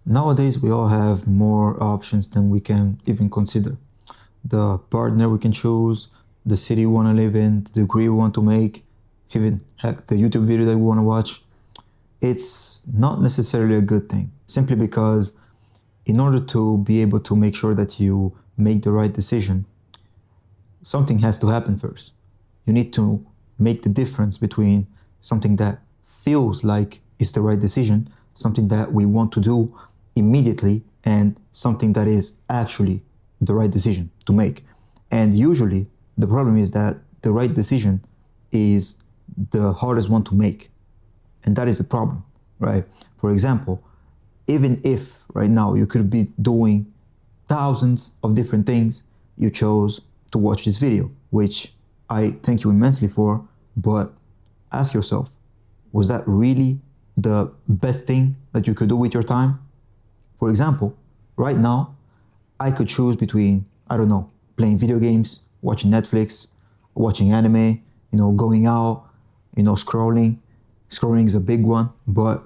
Nowadays, we all have more options than we can even consider. The partner we can choose, the city we want to live in, the degree we want to make, even heck, the YouTube video that we want to watch. It's not necessarily a good thing, simply because in order to be able to make sure that you make the right decision, something has to happen first. You need to make the difference between something that feels like it's the right decision, something that we want to do immediately, and something that is actually the right decision to make. And usually, the problem is that the right decision is the hardest one to make. And that is the problem, right? For example, even if right now you could be doing thousands of different things, you chose to watch this video, which I thank you immensely for, but ask yourself, was that really the best thing that you could do with your time? For example, right now, I could choose between, I don't know, playing video games, watching Netflix, watching anime, going out, scrolling. Scrolling is a big one, but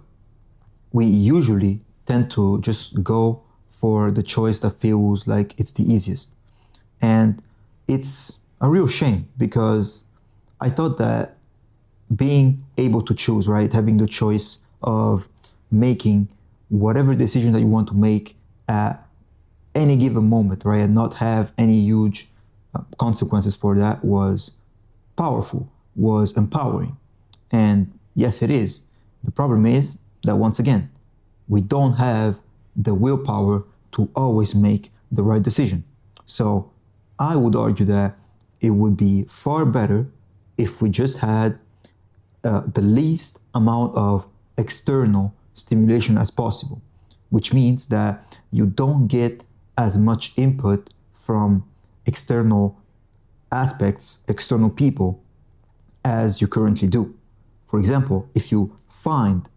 we usually tend to just go for the choice that feels like it's the easiest. And it's a real shame because I thought that being able to choose, right, having the choice of making whatever decision that you want to make at any given moment, right, and not have any huge consequences for that was powerful, was empowering. And yes, it is. The problem is that once again, we don't have the willpower to always make the right decision. So I would argue that it would be far better if we just had the least amount of external stimulation as possible, which means that you don't get as much input from external aspects, external people, as you currently do. For example, if you find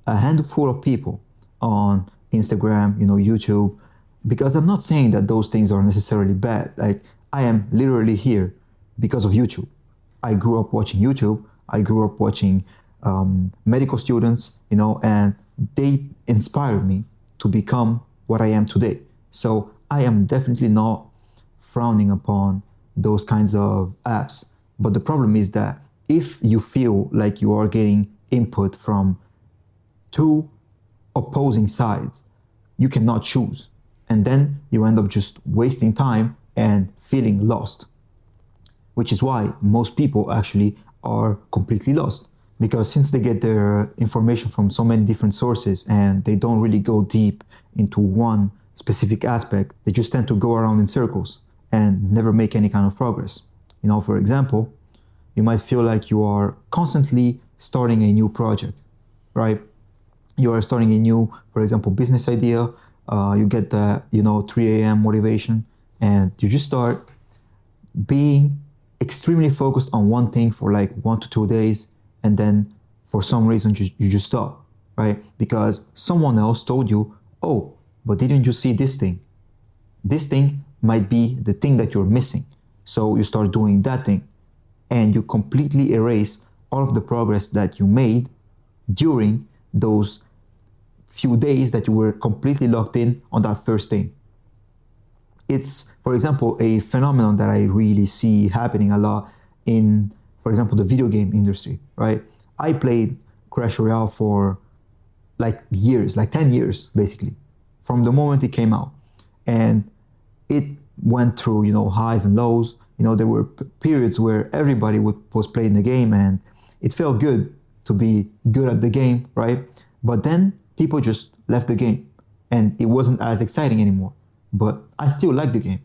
a handful of people on Instagram, YouTube, because I'm not saying that those things are necessarily bad. Like, I am literally here because of YouTube. I grew up watching YouTube. I grew up watching medical students, and they inspired me to become what I am today. So I am definitely not frowning upon those kinds of apps. But the problem is that if you feel like you are getting input from two opposing sides, you cannot choose. And then you end up just wasting time and feeling lost, which is why most people actually are completely lost. Because since they get their information from so many different sources and they don't really go deep into one specific aspect, they just tend to go around in circles and never make any kind of progress. For example, you might feel like you are constantly starting a new project, right? You are starting a new, for example, business idea. You get the, 3 a.m. motivation, and you just start being extremely focused on one thing for like 1 to 2 days, and then for some reason you just stop, right? Because someone else told you, oh, but didn't you see this thing? This thing might be the thing that you're missing. So you start doing that thing, and you completely erase all of the progress that you made during those few days that you were completely locked in on that first thing. It's, for example, a phenomenon that I really see happening a lot in, for example, the video game industry, right? I played Crash Royale for like years, like 10 years, basically, from the moment it came out. And it went through, highs and lows. There were periods where everybody was playing the game and it felt good to be good at the game, right? But then people just left the game and it wasn't as exciting anymore. But I still liked the game.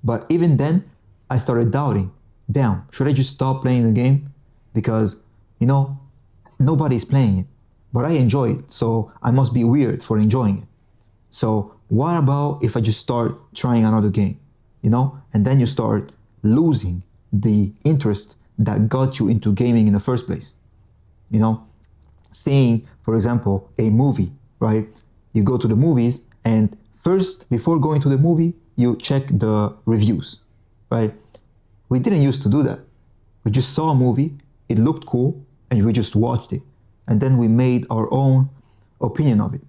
But even then, I started doubting, damn, should I just stop playing the game? Because, nobody's playing it, but I enjoy it, so I must be weird for enjoying it. So what about if I just start trying another game, and then you start losing the interest that got you into gaming in the first place. Seeing, for example, a movie, right? You go to the movies and first, before going to the movie, you check the reviews, right? We didn't used to do that. We just saw a movie, it looked cool, and we just watched it. And then we made our own opinion of it.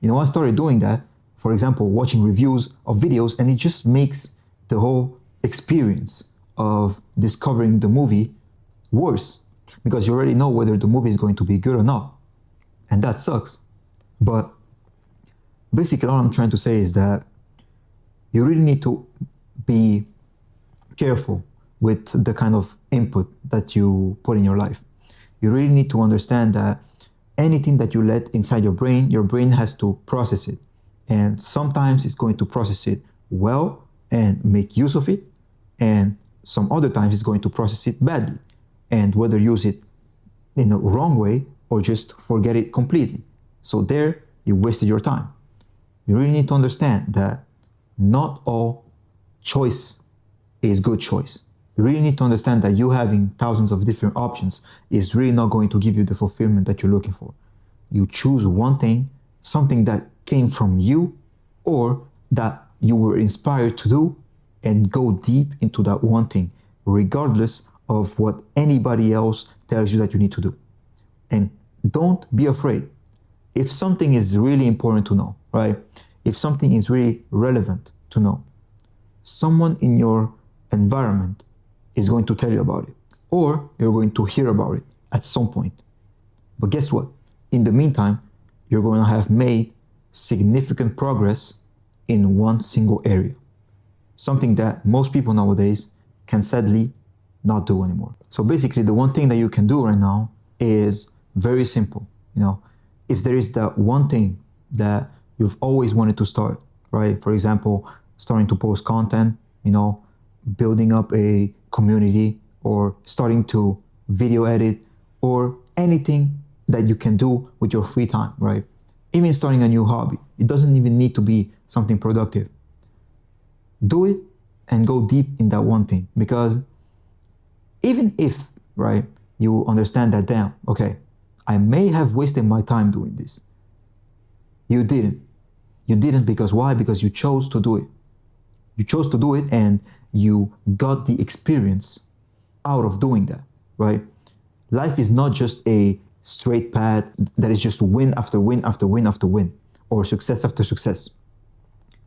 You know, I started doing that, for example, watching reviews of videos, and it just makes the whole experience of discovering the movie worse, because you already know whether the movie is going to be good or not. And that sucks. But basically, all I'm trying to say is that you really need to be careful with the kind of input that you put in your life. You really need to understand that anything that you let inside your brain has to process it. And sometimes it's going to process it well and make use of it. And some other times it's going to process it badly and whether use it in a wrong way or just forget it completely. So there, you wasted your time. You really need to understand that not all choice is good choice. You really need to understand that you having thousands of different options is really not going to give you the fulfillment that you're looking for. You choose one thing, something that came from you or that you were inspired to do, and go deep into that one thing, regardless of what anybody else tells you that you need to do. And don't be afraid. If something is really important to know, right? If something is really relevant to know, someone in your environment is going to tell you about it, or you're going to hear about it at some point. But guess what? In the meantime, you're going to have made significant progress in one single area. Something that most people nowadays can sadly not do anymore. So basically, the one thing that you can do right now is very simple. You know, if there is that one thing that you've always wanted to start, right? For example, starting to post content, you know, building up a community, or starting to video edit, or anything that you can do with your free time, right? Even starting a new hobby. It doesn't even need to be something productive. Do it and go deep in that one thing, because even if, right, you understand that, damn, okay, I may have wasted my time doing this. You didn't. You didn't because why? Because you chose to do it. You chose to do it and you got the experience out of doing that, right? Life is not just a straight path that is just win after win after win after win, or success after success.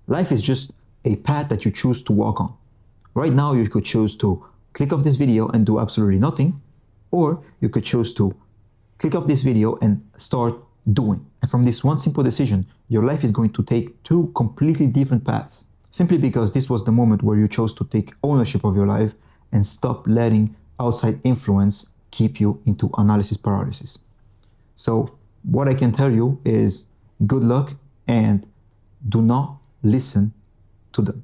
Life is just a path that you choose to walk on. Right now, you could choose to click off this video and do absolutely nothing, or you could choose to click off this video and start doing. And from this one simple decision, your life is going to take two completely different paths, simply because this was the moment where you chose to take ownership of your life and stop letting outside influence keep you into analysis paralysis. So what I can tell you is good luck, and do not listen to them.